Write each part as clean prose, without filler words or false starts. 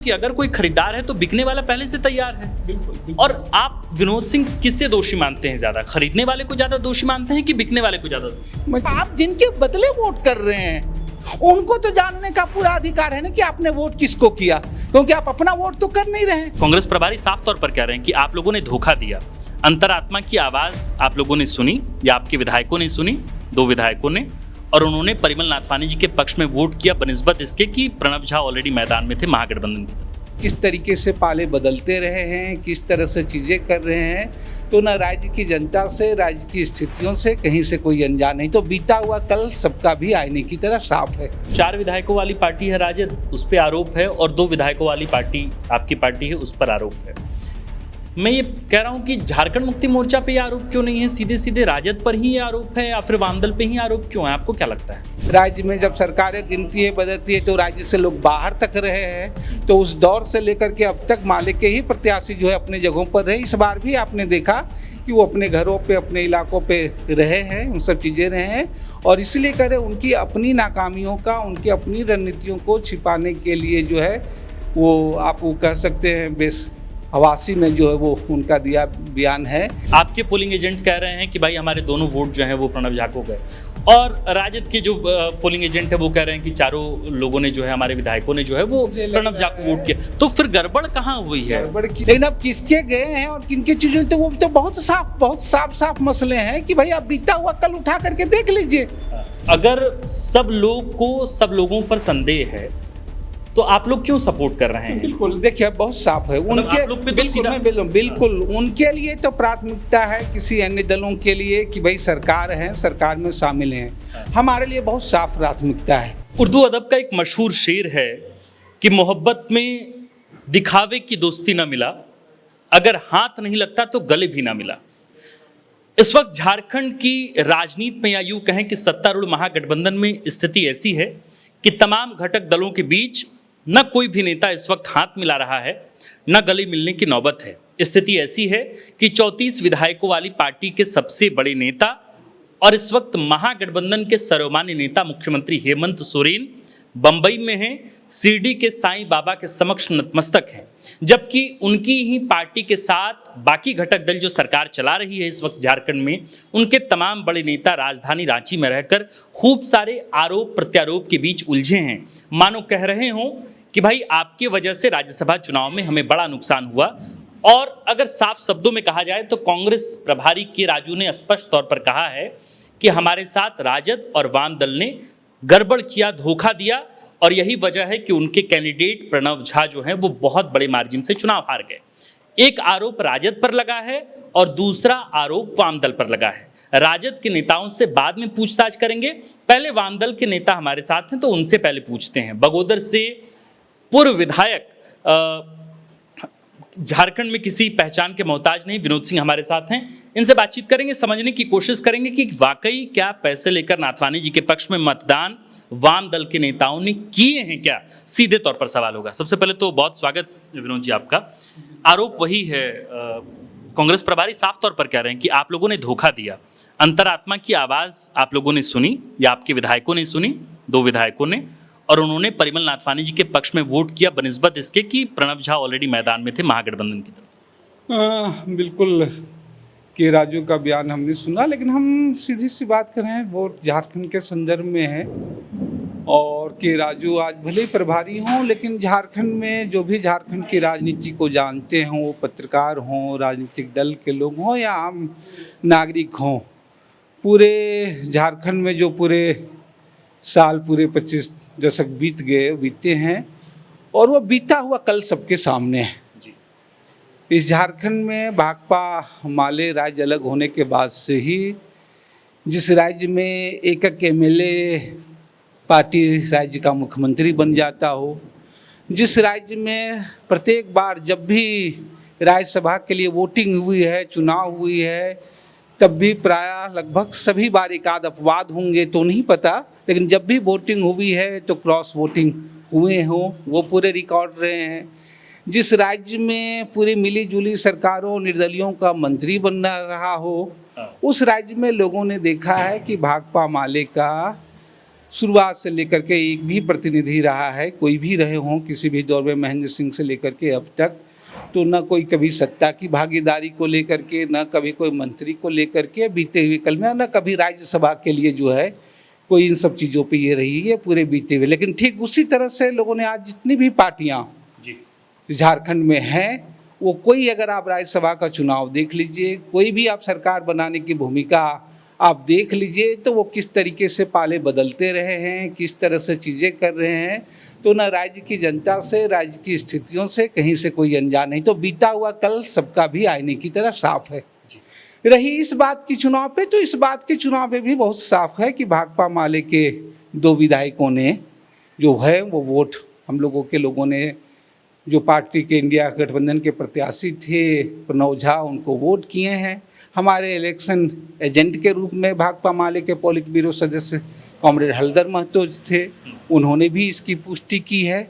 कि अगर कोई खरीदार है तो बिकने वाला पहले से तैयार है। बिल्कुल। और आप विनोद सिंह किससे दोषी मानते हैं ज्यादा, खरीदने वाले को ज्यादा दोषी मानते हैं कि बिकने वाले को ज्यादा दोषी? आप जिनके बदले वोट कर रहे हैं उनको तो जानने का पूरा अधिकार है ना कि आपने वोट किसको किया, क्योंकि आप अपना वोट तो कर नहीं रहे हैं। कांग्रेस प्रभारी साफ तौर पर कह रहे हैं कि आप लोगों ने धोखा दिया, अंतरात्मा की आवाज आप लोगों ने सुनी या आपके विधायकों ने सुनी, 2 विधायकों ने, और उन्होंने परिमल नाथवानी जी के पक्ष में वोट किया बनिस्बत इसके कि प्रणव झा ऑलरेडी मैदान में थे महागठबंधन की तरफ से। किस तरीके से पाले बदलते रहे हैं, किस तरह से चीज़ें कर रहे हैं, तो ना राज्य की जनता से, राज्य की स्थितियों से कहीं से कोई अनजान नहीं। तो बीता हुआ कल सबका भी आईने की तरह साफ है। 4 विधायकों वाली पार्टी है राजद, उस पर आरोप है, और 2 विधायकों वाली पार्टी आपकी पार्टी है, उस पर आरोप है। मैं ये कह रहा हूं कि झारखंड मुक्ति मोर्चा पे ये आरोप क्यों नहीं है, सीधे सीधे राजद पर ही ये आरोप है, या फिर वामदल पे ही आरोप क्यों है? आपको क्या लगता है? राज्य में जब सरकारें गिनती है, बदलती है, तो राज्य से लोग बाहर तक रहे हैं, तो उस दौर से लेकर के अब तक मालिक के ही प्रत्याशी जो है अपने जगहों पर रहे। इस बार भी आपने देखा कि वो अपने घरों पे, अपने इलाकों पे रहे हैं, उन सब चीज़ें रहे हैं, और इसलिए करें उनकी अपनी नाकामियों का, उनकी अपनी रणनीतियों को छिपाने के लिए जो है वो आप वो कह सकते हैं बेस हवासी में जो है वो उनका दिया बयान है। आपके पोलिंग एजेंट कह रहे हैं कि भाई हमारे दोनों वोट जो हैं वो प्रणव झा को गए, और राजद के जो पोलिंग एजेंट है वो कह रहे हैं कि चारों लोगों ने जो है, हमारे विधायकों ने जो है वो प्रणव झा को वोट किया। तो फिर गड़बड़ कहाँ हुई है? लेकिन अब किसके गए हैं और किनकी चीजों, तो वो तो बहुत साफ मसले हैं कि भाई आप बीता हुआ कल उठा करके देख लीजिए। अगर सब लोगों पर संदेह है तो आप लोग क्यों सपोर्ट कर रहे हैं? बिल्कुल, देखिए बहुत साफ है उनके, बिल्कुल उनके लिए तो प्राथमिकता है किसी अन्य दलों के लिए कि भाई सरकार है, सरकार में शामिल हैं। हमारे लिए बहुत साफ प्राथमिकता है। उर्दू अदब का एक मशहूर शेर है कि मोहब्बत में दिखावे की दोस्ती ना मिला, अगर हाथ नहीं लगता तो गले भी ना मिला। इस वक्त झारखंड की राजनीति में, या यूं कहें कि सत्तारूढ़ महागठबंधन में स्थिति ऐसी है कि तमाम घटक दलों के बीच न कोई भी नेता इस वक्त हाथ मिला रहा है, न गले मिलने की नौबत है। स्थिति ऐसी है कि 34 विधायकों वाली पार्टी के सबसे बड़े नेता और इस वक्त महागठबंधन के सर्वमान्य नेता मुख्यमंत्री हेमंत सोरेन बंबई में हैं, शिरडी के साईं बाबा के समक्ष नतमस्तक हैं, जबकि उनकी ही पार्टी के साथ बाकी घटक दल जो सरकार चला रही है इस वक्त झारखंड में, उनके तमाम बड़े नेता राजधानी रांची में रहकर खूब सारे आरोप प्रत्यारोप के बीच उलझे हैं। मानो कह रहे हों कि भाई आपके वजह से राज्यसभा चुनाव में हमें बड़ा नुकसान हुआ। और अगर साफ शब्दों में कहा जाए तो कांग्रेस प्रभारी के राजू ने स्पष्ट तौर पर कहा है कि हमारे साथ राजद और वाम दल ने गड़बड़ किया, धोखा दिया, और यही वजह है कि उनके कैंडिडेट प्रणव झा जो हैं वो बहुत बड़े मार्जिन से चुनाव हार गए। एक आरोप राजद पर लगा है और दूसरा आरोप वामदल पर लगा है। राजद के नेताओं से बाद में पूछताछ करेंगे, पहले वामदल के नेता हमारे साथ हैं तो उनसे पहले पूछते हैं। बगोदर से पूर्व विधायक, झारखंड में किसी पहचान के मोहताज नहीं, विनोद सिंह हमारे साथ हैं। इनसे बातचीत करेंगे, समझने की कोशिश करेंगे कि वाकई क्या पैसे लेकर नाथवानी जी के पक्ष में मतदान वाम दल के नेताओं ने किए हैं क्या, सीधे तौर पर सवाल होगा। सबसे पहले तो बहुत स्वागत विनोद जी आपका। आरोप वही है, कांग्रेस प्रभारी साफ तौर पर कह रहे हैं कि आप लोगों ने धोखा दिया, अंतरात्मा की आवाज आप लोगों ने सुनी या आपके विधायकों ने सुनी, 2 विधायकों ने, और उन्होंने परिमल नाथवानी जी के पक्ष में वोट किया बनिस्बत इसके कि प्रणव झा ऑलरेडी मैदान में थे महागठबंधन की तरफ से। बिल्कुल के राजू का बयान हमने सुना, लेकिन हम सीधी सी बात करें, वोट झारखंड के संदर्भ में है, और के राजू आज भले ही प्रभारी हों, लेकिन झारखंड में जो भी झारखंड की राजनीति को जानते हों, वो पत्रकार हों, राजनीतिक दल के लोग हों या आम नागरिक हों, पूरे झारखंड में जो पूरे साल, पूरे 25 दशक बीते हैं, और वो बीता हुआ कल सबके सामने है। इस झारखंड में भाकपा माले राज्य अलग होने के बाद से ही, जिस राज्य में एक एमएलए पार्टी राज्य का मुख्यमंत्री बन जाता हो, जिस राज्य में प्रत्येक बार जब भी राज्यसभा के लिए वोटिंग हुई है, चुनाव हुई है, तब भी प्रायः लगभग सभी बार एक आध अपवाद होंगे तो नहीं पता, लेकिन जब भी वोटिंग हुई है तो क्रॉस वोटिंग हुए हों, वो पूरे रिकॉर्ड रहे हैं। जिस राज्य में पूरी मिली जुली सरकारों, निर्दलियों का मंत्री बनना रहा हो, उस राज्य में लोगों ने देखा है कि भाकपा माले का शुरुआत से लेकर के एक भी प्रतिनिधि रहा है, कोई भी रहे हों किसी भी दौर में महेंद्र सिंह से लेकर के अब तक, तो न कोई कभी सत्ता की भागीदारी को लेकर के, न कभी कोई मंत्री को लेकर के बीते हुए कल में, न कभी राज्यसभा के लिए जो है कोई इन सब चीज़ों पे ये रही है पूरे बीते हुए। लेकिन ठीक उसी तरह से लोगों ने आज जितनी भी पार्टियाँ झारखंड में हैं, वो कोई अगर आप राज्यसभा का चुनाव देख लीजिए, कोई भी आप सरकार बनाने की भूमिका आप देख लीजिए, तो वो किस तरीके से पाले बदलते रहे हैं, किस तरह से चीज़ें कर रहे हैं। तो न राज्य की जनता से, राज्य की स्थितियों से कहीं से कोई अनजान नहीं। तो बीता हुआ कल सबका भी आईने की तरह साफ है। रही इस बात की चुनाव पे, तो इस बात के चुनाव पे भी बहुत साफ है कि भाकपा माले के 2 विधायकों ने जो है वो वोट हम लोगों के लोगों ने, जो पार्टी के इंडिया गठबंधन के प्रत्याशी थे प्रणव झा, उनको वोट किए हैं। हमारे इलेक्शन एजेंट के रूप में भाकपा माले के पोलित ब्यूरो सदस्य कॉमरेड हलधर महतो थे, उन्होंने भी इसकी पुष्टि की है।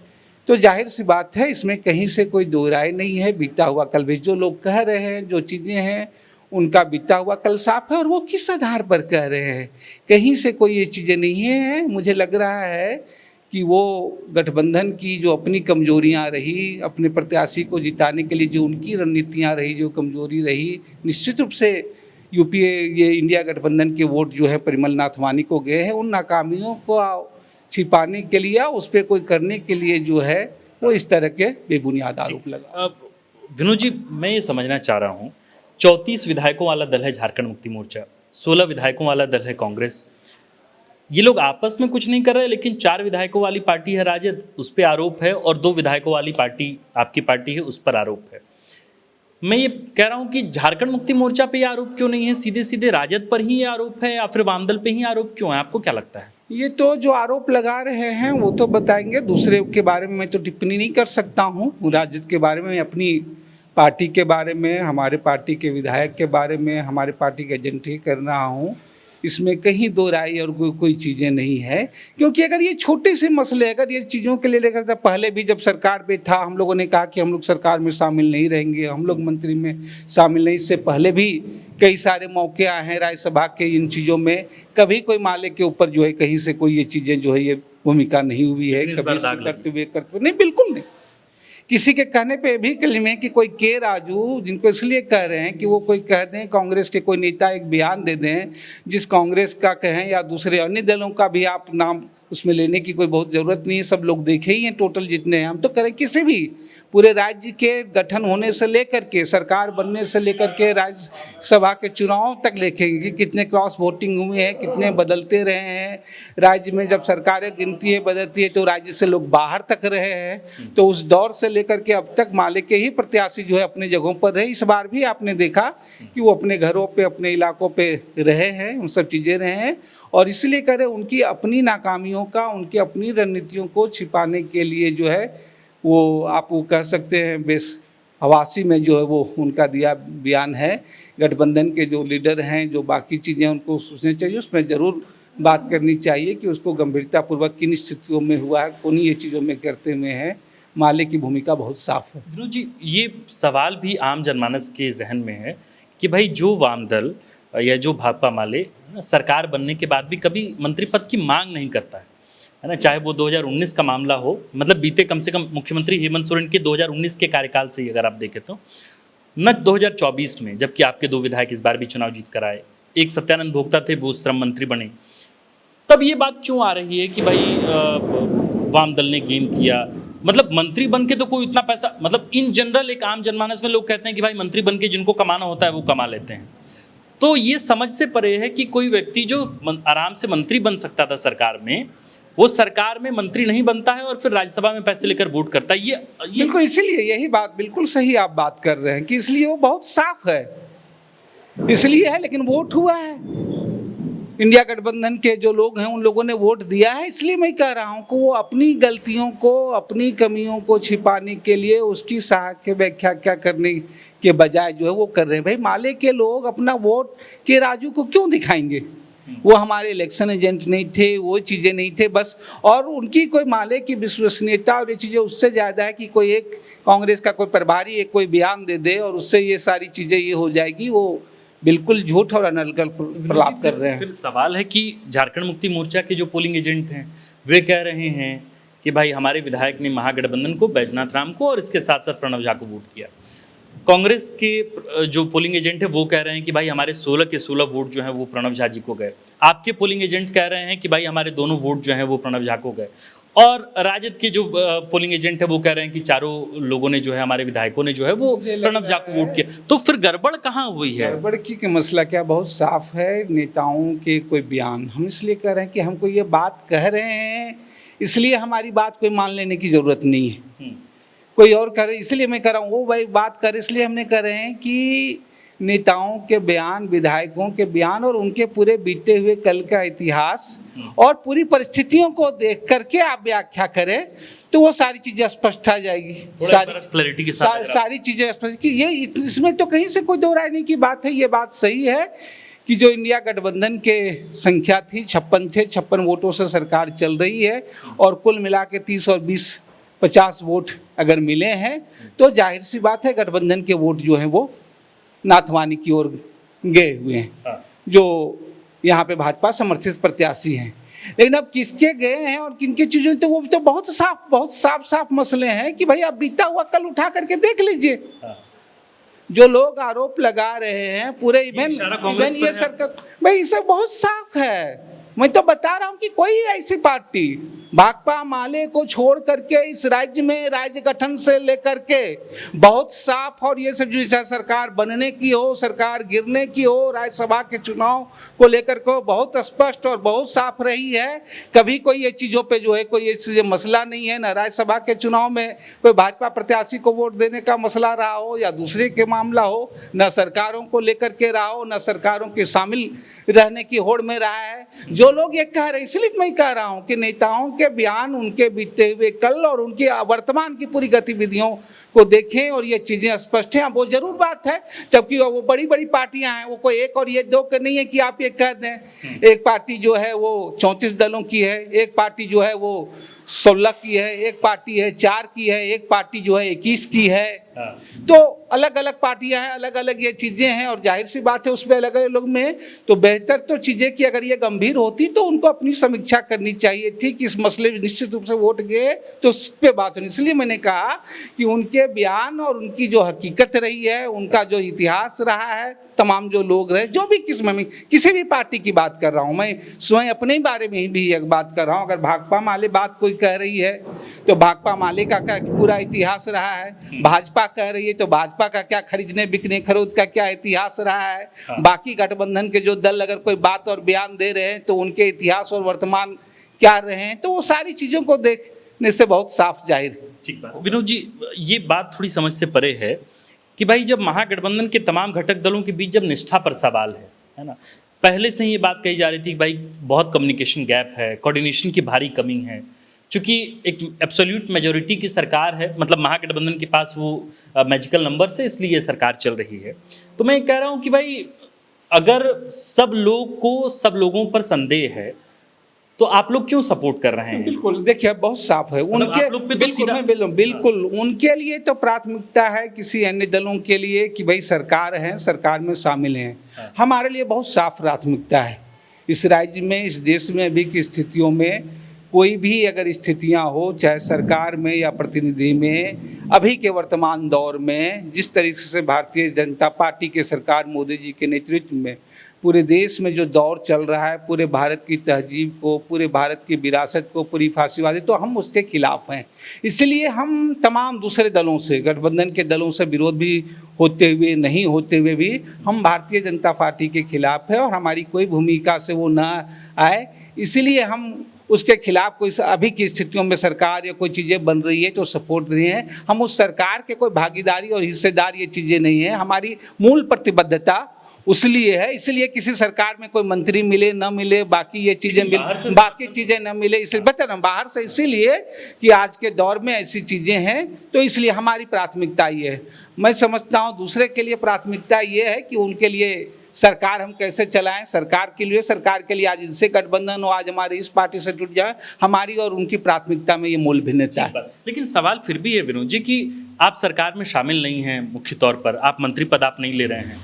तो जाहिर सी बात है, इसमें कहीं से कोई दो राय नहीं है। बीता हुआ कल भी जो लोग कह रहे हैं, जो चीज़ें हैं, उनका बीता हुआ कल साफ है। और वो किस आधार पर कह रहे हैं, कहीं से कोई ये चीज़ें नहीं है। मुझे लग रहा है कि वो गठबंधन की जो अपनी कमजोरियां रही, अपने प्रत्याशी को जिताने के लिए जो उनकी रणनीतियां रही, जो कमजोरी रही, निश्चित रूप से यूपीए ये इंडिया गठबंधन के वोट जो है परिमल नाथ वानी को गए हैं। उन नाकामियों को छिपाने के लिए, उस पर कोई करने के लिए जो है वो इस तरह के बेबुनियाद आरोप लगा। विनोद जी, मैं ये समझना चाह रहा हूँ, 34 विधायकों वाला दल है झारखंड मुक्ति मोर्चा, 16 विधायकों वाला दल है कांग्रेस। ये लोग आपस में कुछ नहीं कर रहे, लेकिन 4 विधायकों वाली पार्टी है राजद, उस पर आरोप है, और 2 विधायकों वाली पार्टी आपकी पार्टी है, उस पर आरोप है। मैं ये कह रहा हूँ कि झारखंड मुक्ति मोर्चा पे ये आरोप क्यों नहीं है, सीधे सीधे राजद पर ही ये आरोप है, या फिर वामदल पे ही आरोप क्यों है? आपको क्या लगता है? ये तो जो आरोप लगा रहे हैं वो तो बताएंगे, दूसरे के बारे में मैं तो टिप्पणी नहीं कर सकता हूँ। राजद के बारे में, अपनी पार्टी के बारे में, हमारे पार्टी के विधायक के बारे में, हमारे पार्टी के एजेंट ही कर रहा हूँ। इसमें कहीं दो राय और कोई चीज़ें नहीं है। क्योंकि अगर ये छोटे से मसले, अगर ये चीज़ों के लिए लेकर, पहले भी जब सरकार पे था हम लोगों ने कहा कि हम लोग सरकार में शामिल नहीं रहेंगे, हम लोग मंत्री में शामिल नहीं। इससे पहले भी कई सारे मौके आए हैं राज्यसभा के इन चीज़ों में, कभी कोई माले के ऊपर जो है कहीं से कोई ये चीज़ें जो है ये भूमिका नहीं हुई है, कभी करते हुए नहीं, बिल्कुल नहीं। किसी के कहने पे भी कलमे कि कोई के राजू, जिनको इसलिए कह रहे हैं कि वो कोई कह दें, कांग्रेस के कोई नेता एक बयान दे दें जिस कांग्रेस का कहें या दूसरे अन्य दलों का भी आप नाम उसमें लेने की कोई बहुत ज़रूरत नहीं है। सब लोग देखे ही हैं टोटल जितने हैं। हम तो करें किसी भी पूरे राज्य के गठन होने से लेकर के, सरकार बनने से लेकर के राज्यसभा के चुनाव तक देखेंगे कि कितने क्रॉस वोटिंग हुए हैं, कितने बदलते रहे हैं। राज्य में जब सरकारें गिनती है, बदलती है, तो राज्य से लोग बाहर तक रहे हैं। तो उस दौर से लेकर के अब तक माले के ही प्रत्याशी जो है अपने जगहों पर रहे। इस बार भी आपने देखा कि वो अपने घरों पे, अपने इलाकों पे रहे हैं, उन सब चीज़ें रहे हैं। और इसलिए करें उनकी अपनी नाकामियों का, उनकी अपनी रणनीतियों को छिपाने के लिए जो है वो आप वो कह सकते हैं बेस हवासी में जो है वो उनका दिया बयान है। गठबंधन के जो लीडर हैं, जो बाकी चीज़ें उनको सोचनी चाहिए, उसमें ज़रूर बात करनी चाहिए कि उसको गंभीरतापूर्वक किन स्थितियों में हुआ है, कौन ये चीज़ों में करते हुए हैं। माले की भूमिका बहुत साफ है। विनोद जी, ये सवाल भी आम जनमानस के जहन में है कि भाई जो वाम दल या जो भाकपा माले सरकार बनने के बाद भी कभी मंत्री पद की मांग नहीं करता है ना। चाहे वो 2019 का मामला हो, मतलब बीते कम से कम मुख्यमंत्री हेमंत सोरेन के 2019 के कार्यकाल से ही अगर आप देखें तो, न 2024 में जबकि आपके 2 विधायक इस बार भी चुनाव जीत कर आए, एक सत्यानंद भोक्ता थे, वो श्रम मंत्री बने, तब ये बात क्यों आ रही है कि भाई वाम दल ने गेम किया। मतलब मंत्री बन के तो कोई इतना पैसा, मतलब इन जनरल एक आम जनमानस में लोग कहते हैं कि भाई मंत्री बन के जिनको कमाना होता है वो कमा लेते हैं। तो ये समझ से परे है कि कोई व्यक्ति जो आराम से मंत्री बन सकता था सरकार में, वो सरकार में मंत्री नहीं बनता है और फिर राज्यसभा में पैसे लेकर वोट करता है। ये बिल्कुल, इसीलिए यही बात बिल्कुल सही आप बात कर रहे हैं कि इसलिए वो बहुत साफ है, इसलिए है। लेकिन वोट हुआ है, इंडिया गठबंधन के जो लोग हैं उन लोगों ने वोट दिया है। इसलिए मैं कह रहा हूँ कि वो अपनी गलतियों को, अपनी कमियों को छिपाने के लिए उसकी सहायक व्याख्या क्या करने के बजाय जो है वो कर रहे हैं। भाई माले के लोग अपना वोट के राजू को क्यों दिखाएंगे? वो हमारे इलेक्शन एजेंट नहीं थे, वो चीज़ें नहीं थे बस। और उनकी कोई माले की विश्वसनीयता और ये चीज़ें उससे ज़्यादा है कि कोई एक कांग्रेस का कोई प्रभारी एक कोई बयान दे दे और उससे ये सारी चीज़ें ये हो जाएगी। वो बिल्कुल झूठ और अनर्गल प्रलाप कर रहे हैं। फिर सवाल है कि झारखंड मुक्ति मोर्चा के जो पोलिंग एजेंट हैं वे कह रहे हैं कि भाई हमारे विधायक ने महागठबंधन को, बैजनाथ राम को और इसके साथ साथ प्रणव झा को वोट किया। कांग्रेस के जो पोलिंग एजेंट है वो कह रहे हैं कि भाई हमारे 16 के 16 वोट जो हैं वो प्रणव झा जी को गए। आपके पोलिंग एजेंट कह रहे हैं कि भाई हमारे दोनों वोट जो हैं वो प्रणव झा को गए। और राजद के जो पोलिंग एजेंट है वो कह रहे हैं कि चारों लोगों ने जो है, हमारे विधायकों ने जो है वो प्रणव झा को वोट किया। तो फिर गड़बड़ कहाँ हुई है? गड़बड़ की मसला क्या बहुत साफ है, नेताओं के कोई बयान। हम इसलिए कह रहे हैं कि हमको ये बात कह रहे हैं, इसलिए हमारी बात कोई मान लेने की जरूरत नहीं है। कोई और करे इसलिए मैं कह रहा हूँ, वो भाई बात करे इसलिए हमने कह रहे हैं कि नेताओं के बयान, विधायकों के बयान और उनके पूरे बीते हुए कल का इतिहास और पूरी परिस्थितियों को देख करके आप व्याख्या करें तो वो सारी चीजें स्पष्ट आ जाएगी। क्लैरिटी के साथ सारी चीजें स्पष्ट कि ये इसमें तो कहीं से कोई दो राय नहीं की बात है। ये बात सही है कि जो इंडिया गठबंधन के संख्या थी 56 थे, 56 वोटों से सरकार चल रही है और कुल मिला के 30 और 20 50 वोट अगर मिले हैं तो जाहिर सी बात है गठबंधन के वोट जो हैं वो नाथवानी की ओर गए हुए हैं, जो यहाँ पे भाजपा समर्थित प्रत्याशी हैं। लेकिन अब किसके गए हैं और किनकी चीज़ों तो वो तो बहुत साफ मसले हैं कि भाई आप बीता हुआ कल उठा करके देख लीजिए। जो लोग आरोप लगा रहे हैं पूरे इवन ये सरकार, भाई इसे बहुत साफ है। मैं तो बता रहा हूँ कि कोई ऐसी पार्टी भाकपा माले को छोड़ करके इस राज्य में राज्य गठन से लेकर के बहुत साफ, और ये सब जो सरकार बनने की हो, सरकार गिरने की हो, राज्यसभा के चुनाव को लेकर के बहुत स्पष्ट और बहुत साफ रही है। कभी कोई ये चीज़ों पे जो है कोई ये मसला नहीं है, न राज्यसभा के चुनाव में कोई भाजपा प्रत्याशी को वोट देने का मसला रहा हो या दूसरे के मामला हो, न सरकारों को लेकर के रहा हो, न सरकारों के शामिल रहने की होड़ में रहा है। जो लोग ये कह रहे हैं, इसलिए मैं कह रहा हूँ कि नेताओं के बयान, उनके बीते हुए कल और उनके वर्तमान की पूरी गतिविधियों को देखें और ये चीज़ें स्पष्ट हैं। वो जरूर बात है, जबकि वो बड़ी बड़ी पार्टियां हैं, वो कोई एक और ये दो नहीं है कि आप ये कह दें। एक पार्टी जो है वो 34 दलों की है, एक पार्टी जो है वो 16 की है, एक पार्टी है 4 की है, एक पार्टी जो है 21 की है। तो अलग अलग पार्टियां हैं, अलग अलग ये चीज़ें हैं और जाहिर सी बात है उसमें अलग अलग लोग में तो बेहतर तो चीज़ें कि अगर ये गंभीर होती तो उनको अपनी समीक्षा करनी चाहिए थी कि इस मसले में निश्चित रूप से वोट गए तो उस पर बात होनी। इसलिए मैंने कहा कि उनके बयान और उनकी जो हकीकत रही है, उनका जो इतिहास रहा है, तमाम जो लोग रहे, जो भी किस्म में किसी भी पार्टी की बात कर रहा हूँ, मैं स्वयं अपने बारे में भी एक बात कर रहा हूँ। अगर भाकपा माले बात कोई कह रही है तो भाकपा माले का क्या पूरा इतिहास रहा है, भाजपा कह रही है तो भाजपा का क्या खरीदने बिकने खरीद का क्या इतिहास रहा है, बाकी गठबंधन के जो दल अगर कोई बात और बयान दे रहे हैं तो उनके इतिहास और वर्तमान क्या रहे हैं, तो वो सारी चीज़ों को देखने से बहुत साफ जाहिर है। ठीक बात विनोद जी, ये बात थोड़ी समझ से परे है कि भाई जब महागठबंधन के तमाम घटक दलों के बीच जब निष्ठा पर सवाल है ना, पहले से ही ये बात कही जा रही थी कि भाई बहुत कम्युनिकेशन गैप है, कोऑर्डिनेशन की भारी कमी है। चूँकि एक एब्सोल्यूट मेजोरिटी की सरकार है, मतलब महागठबंधन के पास वो मैजिकल नंबर से, इसलिए ये सरकार चल रही है। तो मैं कह रहा हूँ कि भाई अगर सब लोगों पर संदेह है तो आप लोग क्यों सपोर्ट कर रहे हैं? बिल्कुल देखिए बहुत साफ है उनके, बिल्कुल उनके लिए तो प्राथमिकता है किसी अन्य दलों के लिए कि भाई सरकार है, सरकार में शामिल हैं। हमारे लिए बहुत साफ प्राथमिकता है। इस राज्य में, इस देश में अभी की स्थितियों में कोई भी अगर स्थितियां हो, चाहे सरकार में या प्रतिनिधि में, अभी के वर्तमान दौर में जिस तरीके से भारतीय जनता पार्टी के सरकार मोदी जी के नेतृत्व में पूरे देश में जो दौर चल रहा है, पूरे भारत की तहजीब को, पूरे भारत की विरासत को पूरी फांसीवादी, तो हम उसके खिलाफ हैं। इसलिए हम तमाम दूसरे दलों से, गठबंधन के दलों से विरोध भी होते हुए, नहीं होते हुए भी हम भारतीय जनता पार्टी के खिलाफ है और हमारी कोई भूमिका से वो ना आए। इसलिए हम उसके खिलाफ कोई अभी की स्थितियों में सरकार या कोई चीज़ें बन रही है तो सपोर्ट नहीं है। हम उस सरकार के कोई भागीदारी और हिस्सेदार ये चीज़ें नहीं है। हमारी मूल प्रतिबद्धता उसलिए है, इसलिए किसी सरकार में कोई मंत्री मिले न मिले, बाकी ये चीज़ें बाकी चीज़ें न मिले, इसलिए बता रहा हूँ बाहर से, इसीलिए कि आज के दौर में ऐसी चीज़ें हैं तो इसलिए हमारी प्राथमिकता ये है। मैं समझता हूँ दूसरे के लिए प्राथमिकता ये है कि उनके लिए सरकार हम कैसे चलाएं, सरकार के लिए आज इनसे गठबंधन हो, आज हमारे इस पार्टी से जुट जाए, हमारी और उनकी प्राथमिकता में ये मूल भिन्नता है। लेकिन सवाल फिर भी है विनोद जी कि आप सरकार में शामिल नहीं हैं, मुख्य तौर पर आप मंत्री पद आप नहीं ले रहे हैं,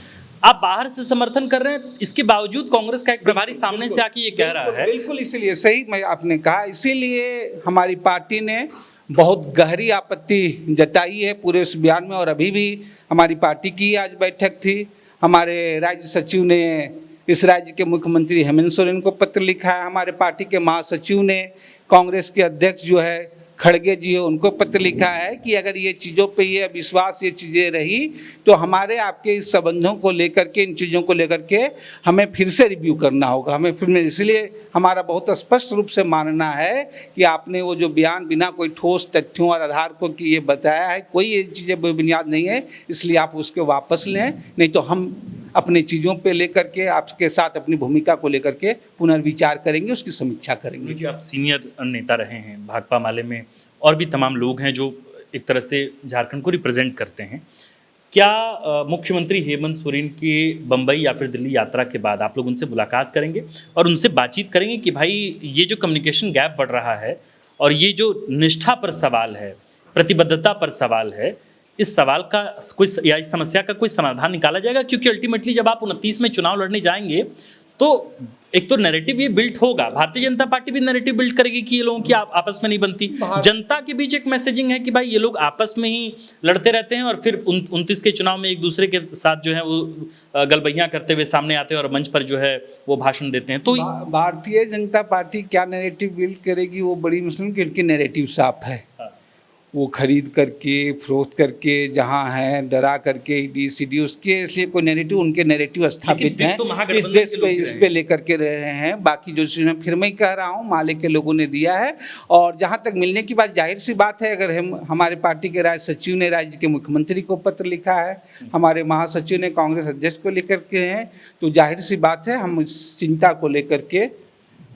आप बाहर से समर्थन कर रहे हैं, इसके बावजूद कांग्रेस का एक प्रभारी सामने से आके ये कह रहा है। बिल्कुल, इसीलिए सही मैं आपने कहा, इसीलिए हमारी पार्टी ने बहुत गहरी आपत्ति जताई है पूरे इस बयान में। और अभी भी हमारी पार्टी की आज बैठक थी, हमारे राज्य सचिव ने इस राज्य के मुख्यमंत्री हेमंत सोरेन को पत्र लिखा है, हमारे पार्टी के महासचिव ने कांग्रेस के अध्यक्ष जो है खड़गे जी है उनको पत्र लिखा है कि अगर ये चीज़ों पे ये विश्वास ये चीज़ें रही तो हमारे आपके इस संबंधों को लेकर के, इन चीज़ों को लेकर के हमें फिर से रिव्यू करना होगा, हमें फिर। इसलिए हमारा बहुत स्पष्ट रूप से मानना है कि आपने वो जो बयान बिना कोई ठोस तथ्यों और आधार को कि ये बताया है, कोई ये चीज़ें बेबुनियाद नहीं है, इसलिए आप उसको वापस लें, नहीं तो हम अपने चीज़ों पे लेकर के आपके साथ अपनी भूमिका को लेकर के पुनर्विचार करेंगे, उसकी समीक्षा करेंगे। जी, आप सीनियर नेता रहे हैं भाकपा माले में, और भी तमाम लोग हैं जो एक तरह से झारखंड को रिप्रेजेंट करते हैं। क्या मुख्यमंत्री हेमंत सोरेन की बम्बई या फिर दिल्ली यात्रा के बाद आप लोग उनसे मुलाकात करेंगे और उनसे बातचीत करेंगे कि भाई ये जो कम्युनिकेशन गैप बढ़ रहा है और ये जो निष्ठा पर सवाल है, प्रतिबद्धता पर सवाल है, इस सवाल का कोई या इस समस्या का कोई समाधान निकाला जाएगा? क्योंकि अल्टीमेटली जब आप 29 में चुनाव लड़ने जाएंगे तो एक तो नैरेटिव ये बिल्ट होगा, भारतीय जनता पार्टी भी नैरेटिव बिल्ट करेगी कि ये लोगों की आपस में नहीं बनती, जनता के बीच एक मैसेजिंग है कि भाई ये लोग आपस में ही लड़ते रहते हैं और फिर 29 के चुनाव में एक दूसरे के साथ जो है वो गलबैयां करते हुए सामने आते हैं और मंच पर जो है वो भाषण देते हैं। तो भारतीय जनता पार्टी क्या नैरेटिव बिल्ड करेगी वो बड़ी मुश्किल, कि उनकी नैरेटिव साफ है। वो खरीद करके फरोख्त करके जहाँ हैं डरा करके ईडी उसके, इसलिए कोई नैरेटिव उनके नैरेटिव स्थापित हैं तो इस देश पे इस पे लेकर के रहे हैं। बाकी जो फिर मैं कह रहा हूँ माले के लोगों ने दिया है। और जहाँ तक मिलने की बात, जाहिर सी बात है, अगर हम हमारे पार्टी के राज्य सचिव ने राज्य के मुख्यमंत्री को पत्र लिखा है, हमारे महासचिव ने कांग्रेस अध्यक्ष को लेकर के हैं, तो जाहिर सी बात है हम इस चिंता को लेकर के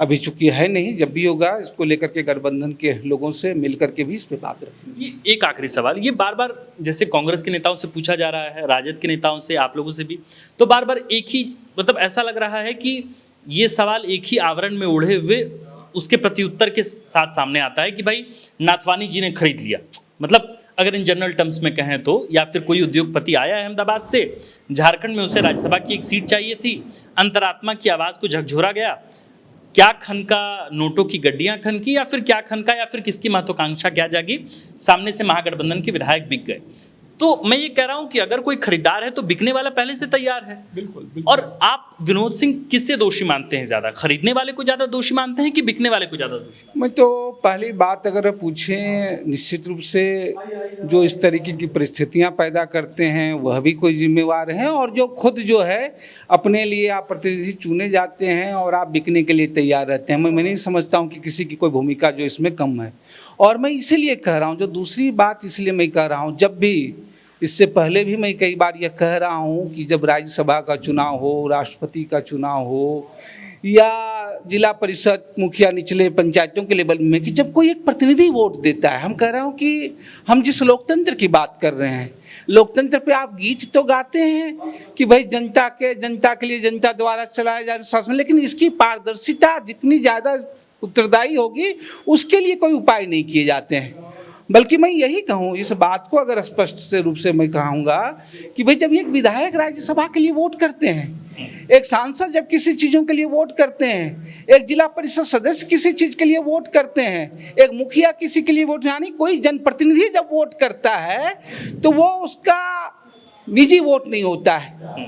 अभी चूंकि है नहीं, जब भी होगा इसको लेकर के गठबंधन के लोगों से मिल करके भी इस पे बात रखेंगे। ये एक आखिरी सवाल, ये बार बार जैसे कांग्रेस के नेताओं से पूछा जा रहा है, राजद के नेताओं से, आप लोगों से भी, तो बार बार एक ही मतलब ऐसा लग रहा है कि ये सवाल एक ही आवरण में ओढ़े हुए उसके प्रत्युत्तर के साथ सामने आता है कि भाई नाथवानी जी ने खरीद लिया। मतलब अगर इन जनरल टर्म्स में कहें तो, या फिर कोई उद्योगपति आया है अहमदाबाद से, झारखंड में उसे राज्यसभा की एक सीट चाहिए थी, अंतरात्मा की आवाज़ को झकझोरा गया, क्या खनका, नोटों की गड्डियां खनकी, या फिर क्या खनका, या फिर किसकी महत्वाकांक्षा क्या जागी, सामने से महागठबंधन के विधायक बिक गए। तो मैं ये कह रहा हूं कि अगर कोई खरीदार है तो बिकने वाला पहले से तैयार है। बिल्कुल। और आप विनोद सिंह किससे दोषी मानते हैं ज्यादा, खरीदने वाले को ज्यादा दोषी मानते हैं कि बिकने वाले को ज्यादा दोषी? मैं तो पहली बात अगर पूछें, निश्चित रूप से जो इस तरीके की परिस्थितियां पैदा करते हैं वह भी कोई जिम्मेवार हैं, और जो खुद जो है अपने लिए आप प्रतिनिधि चुने जाते हैं और आप बिकने के लिए तैयार रहते हैं, मैं नहीं समझता हूं कि किसी की कोई भूमिका जो इसमें कम है। और मैं इसीलिए कह रहा हूं, जो दूसरी बात इसलिए मैं कह रहा हूं, जब भी इससे पहले भी मैं कई बार यह कह रहा हूं कि जब राज्यसभा का चुनाव हो, राष्ट्रपति का चुनाव हो, या जिला परिषद मुखिया निचले पंचायतों के लेवल में, कि जब कोई एक प्रतिनिधि वोट देता है, हम कह रहा हूं कि हम जिस लोकतंत्र की बात कर रहे हैं, लोकतंत्र पे आप गीत तो गाते हैं कि भाई जनता के लिए जनता द्वारा चलाया जा रहा शासन, लेकिन इसकी पारदर्शिता जितनी ज़्यादा उत्तरदायी होगी उसके लिए कोई उपाय नहीं किए जाते हैं। बल्कि मैं यही कहूँ, इस बात को अगर स्पष्ट से रूप से मैं कहूँगा कि भाई जब एक विधायक राज्यसभा के लिए वोट करते हैं, एक सांसद जब किसी चीज़ों के लिए वोट करते हैं, एक जिला परिषद सदस्य किसी चीज़ के लिए वोट करते हैं, एक मुखिया किसी के लिए वोट, यानी कोई जनप्रतिनिधि जब वोट करता है तो वो उसका निजी वोट नहीं होता है।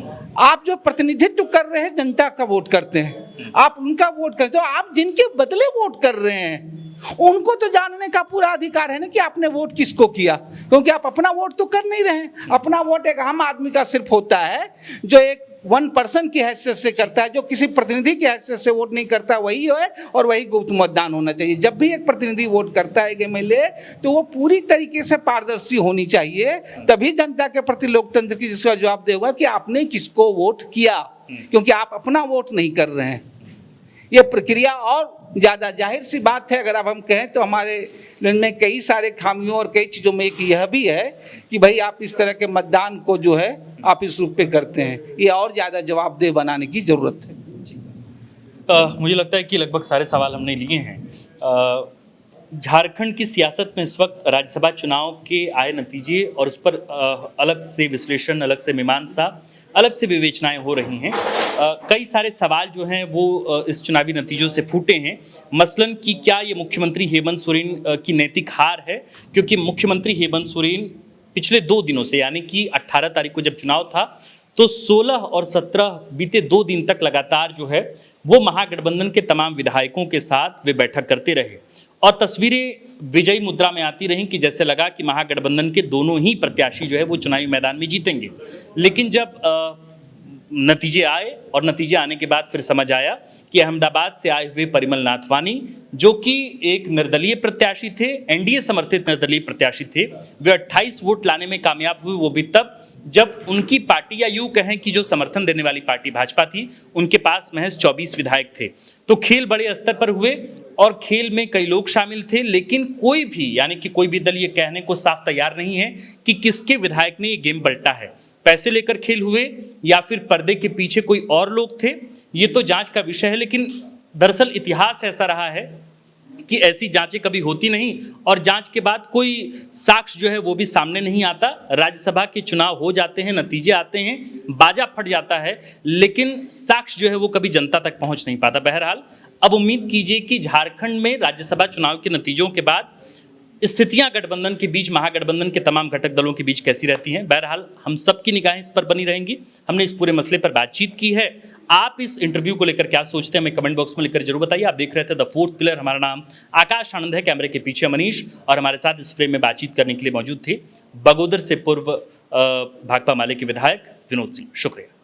आप जो प्रतिनिधित्व कर रहे हैं जनता का वोट करते हैं, आप उनका वोट करते हो, आप जिनके बदले वोट कर रहे हैं उनको तो जानने का पूरा अधिकार है ना कि आपने वोट किसको किया, क्योंकि आप अपना वोट तो कर नहीं रहे। अपना वोट एक आम आदमी का सिर्फ होता है जो एक 1% की हैसियत से करता है, जो किसी प्रतिनिधि की हैसियत से वोट नहीं करता वही है, और वही गुप्त मतदान होना चाहिए। जब भी एक प्रतिनिधि वोट करता है एमएलए, तो वो पूरी तरीके से पारदर्शी होनी चाहिए, तभी जनता के प्रति लोकतंत्र की जिसका जवाब देगा कि आपने किसको वोट किया, क्योंकि आप अपना वोट नहीं कर रहे हैं। ये प्रक्रिया और ज़्यादा जाहिर सी बात है, अगर अब हम कहें तो हमारे में कई सारे खामियों और कई चीज़ों में एक यह भी है कि भाई आप इस तरह के मतदान को जो है आप इस रूप पे करते हैं, ये और ज़्यादा जवाबदेह बनाने की ज़रूरत है। मुझे लगता है कि लगभग सारे सवाल हमने लिए हैं। झारखंड की सियासत में इस वक्त राज्यसभा चुनाव के आए नतीजे और उस पर अलग से विश्लेषण, अलग से मीमांसा, अलग से विवेचनाएं हो रही हैं। कई सारे सवाल जो हैं वो इस चुनावी नतीजों से फूटे हैं। मसलन कि क्या ये मुख्यमंत्री हेमंत सोरेन की नैतिक हार है, क्योंकि मुख्यमंत्री हेमंत सोरेन पिछले 2 दिनों से, यानी कि 18 तारीख को जब चुनाव था तो 16 और 17 बीते 2 दिन तक लगातार जो है वो महागठबंधन के तमाम विधायकों के साथ वे बैठक करते रहे और तस्वीरें विजयी मुद्रा में आती रहीं कि जैसे लगा कि महागठबंधन के दोनों ही प्रत्याशी जो है वो चुनावी मैदान में जीतेंगे। लेकिन जब नतीजे आए और नतीजे आने के बाद फिर समझ आया कि अहमदाबाद से आए हुए परिमल नाथवानी, जो कि एक निर्दलीय प्रत्याशी थे, एनडीए समर्थित निर्दलीय प्रत्याशी थे, वे 28 वोट लाने में कामयाब हुए, वो भी तब जब उनकी पार्टी, या यूं कहें कि जो समर्थन देने वाली पार्टी भाजपा थी, उनके पास महज 24 विधायक थे। तो खेल बड़े स्तर पर हुए और खेल में कई लोग शामिल थे, लेकिन कोई भी, यानी कि कोई भी दल ये कहने को साफ तैयार नहीं है कि किसके विधायक ने ये गेम पलटा है। पैसे लेकर खेल हुए या फिर पर्दे के पीछे कोई और लोग थे, ये तो जांच का विषय है। लेकिन दरअसल इतिहास ऐसा रहा है कि ऐसी जांचें कभी होती नहीं और जांच के बाद कोई साक्ष्य जो है वो भी सामने नहीं आता। राज्यसभा के चुनाव हो जाते हैं, नतीजे आते हैं, बाजा फट जाता है, लेकिन साक्ष्य जो है वो कभी जनता तक पहुंच नहीं पाता। बहरहाल अब उम्मीद कीजिए कि झारखंड में राज्यसभा चुनाव के नतीजों के बाद स्थितियां गठबंधन के बीच, महागठबंधन के तमाम घटक दलों के बीच कैसी रहती हैं। बहरहाल हम सबकी निगाहें इस पर बनी रहेंगी। हमने इस पूरे मसले पर बातचीत की है। आप इस इंटरव्यू को लेकर क्या सोचते हैं, हमें कमेंट बॉक्स में लिखकर जरूर बताइए। आप देख रहे थे द फोर्थ पिलर। हमारा नाम आकाश आनंद है, कैमरे के पीछे मनीष, और हमारे साथ इस फ्रेम में बातचीत करने के लिए मौजूद थे बगोदर से पूर्व भाकपा माले के विधायक विनोद सिंह। शुक्रिया।